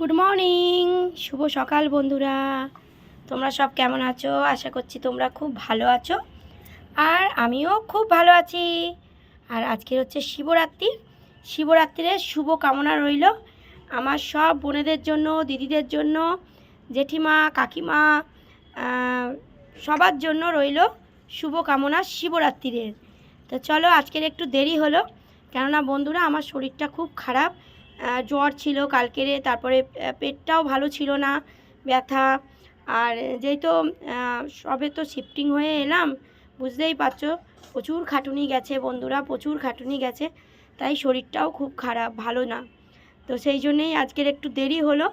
Good morning, শুভ সকাল বন্ধুরা। তোমরা সব কেমন আছো? আশা করছি তোমরা খুব ভালো আছো, আর আমিও খুব ভালো আছি। আর আজকের হচ্ছে শিবরাত্রি। শিবরাত্রির শুভ কামনা রইল আমার সব বোনেদের জন্য, দিদিদের জন্য, জেঠিমা, কাকিমা, সবার জন্য রইল শুভ কামনা শিবরাত্রির। তো চলো, আজকের একটু দেরি হলো, কেননা বন্ধুরা আমার শরীরটা খুব খারাপ। জ্বর ছিল কালকেরে, তারপরে পেটটাও ভালো ছিল না, ব্যথা। আর যেহেতু সবে তো শিফটিং হয়ে এলাম, বুঝতেই পারছো প্রচুর খাটুনি গেছে বন্ধুরা, প্রচুর খাটুনি গেছে, তাই শরীরটাও খুব খারাপ, ভালো না। তো সেই জন্যেই আজকের একটু দেরি হলো।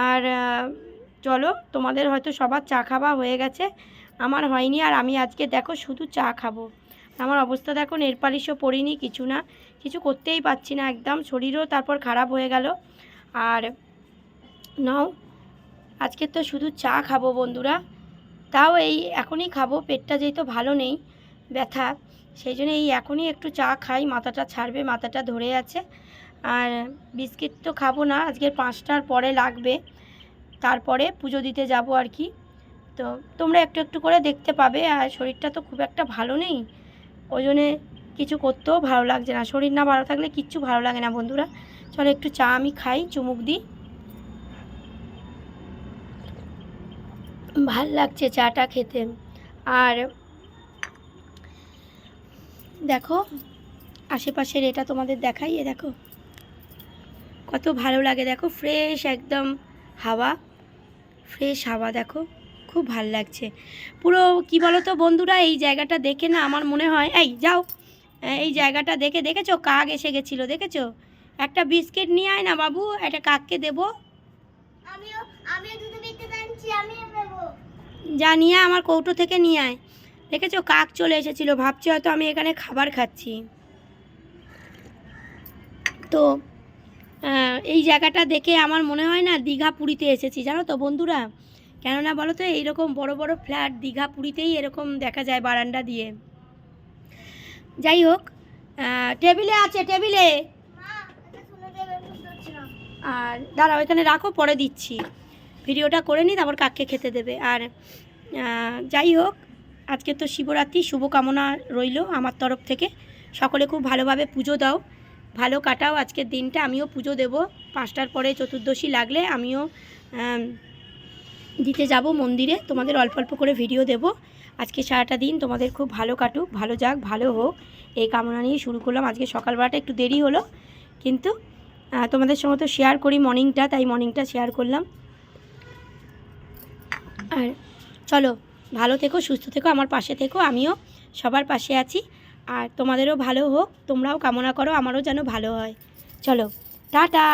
আর চলো, তোমাদের হয়তো সবার চা খাওয়া হয়ে গেছে, আমার হয়নি। আর আমি আজকে দেখো শুধু চা খাবো। আমার অবস্থা দেখো, নেল পালিশও পরিনি, কিছু না, কিছু করতেই পারছি না, একদম শরীরও তারপর খারাপ হয়ে গেল। আর নাও, আজকে তো শুধু চা খাবো বন্ধুরা, তাও এই এখনই খাবো, পেটটা যেহেতু ভালো নেই, ব্যথা, সেই জন্য এই এখনই একটু চা খাই, মাথাটা ছাড়বে, মাথাটা ধরে আছে। আর বিস্কিট তো খাবো না, আজকের 5টার পরে লাগবে, তারপরে পুজো দিতে যাব আর কি। তো তোমরা একটু একটু করে দেখতে পাবে। আর শরীরটা তো খুব একটা ভালো নেই, ওই জন্যে কিছু করতেও ভালো লাগছে না, শরীর না ভালো থাকলে কিচ্ছু ভালো লাগে না বন্ধুরা। চলো একটু চা আমি খাই, চুমুক দিই, ভাল লাগছে চাটা খেতে। আর দেখো আশেপাশের এটা তোমাদের দেখাই, এ দেখো কত ভালো লাগে, দেখো ফ্রেশ একদম হাওয়া, ফ্রেশ হাওয়া, দেখো খুব ভাল লাগছে পুরো। কি বলো তো বন্ধুরা, এই জায়গাটা দেখে না আমার মনে হয়, এই যাও, এই জায়গাটা দেখে, দেখেছো কাক এসে গেছিলো, দেখেছো? একটা বিস্কিট নিয়ে আয় না বাবু, একটা কাককে দেবো। যা নিয়ে আমার কৌটো থেকে নিয়ে আয়। দেখেছো কাক চলে এসেছিলো, ভাবছি হয়তো আমি এখানে খাবার খাচ্ছি। তো এই জায়গাটা দেখে আমার মনে হয় না দীঘা পুরীতে এসেছি, জানো তো বন্ধুরা। কেননা বলো তো, এইরকম বড় বড় ফ্ল্যাট দীঘা পুরীতেই এরকম দেখা যায় বারান্দা দিয়ে। যাই হোক, টেবিলে আছে, টেবিলে। আর দাঁড়াও, এখানে রাখো, পরে দিচ্ছি, ভিডিওটা করে নিই, তারপর কাককে খেতে দেবে। আর যাই হোক, আজকে তো শিবরাত্রি, শুভকামনা রইল আমার তরফ থেকে। সকলে খুব ভালোভাবে পুজো দাও, ভালো কাটাও আজকের দিনটা। আমিও পুজো দেব 5টার পরে, চতুর্দশী লাগলে আমিও দিতে যাব মন্দিরে, তোমাদের অল্প অল্প করে ভিডিও দেব। আজকে সারাটা দিন তোমাদের খুব ভালো কাটুক, ভালো যাক, ভালো হোক, এই কামনা নিয়ে শুরু করলাম। আজকে সকালবেলাটা একটু দেরি হলো, কিন্তু তোমাদের সঙ্গে তো শেয়ার করি মর্নিংটা, তাই মর্নিংটা শেয়ার করলাম। আর চলো, ভালো থেকো, সুস্থ থেকো, আমার পাশে থেকো, আমিও সবার পাশে আছি। আর তোমাদেরও ভালো হোক, তোমরাও কামনা করো আমারও যেন ভালো হয়। চলো, টাটা।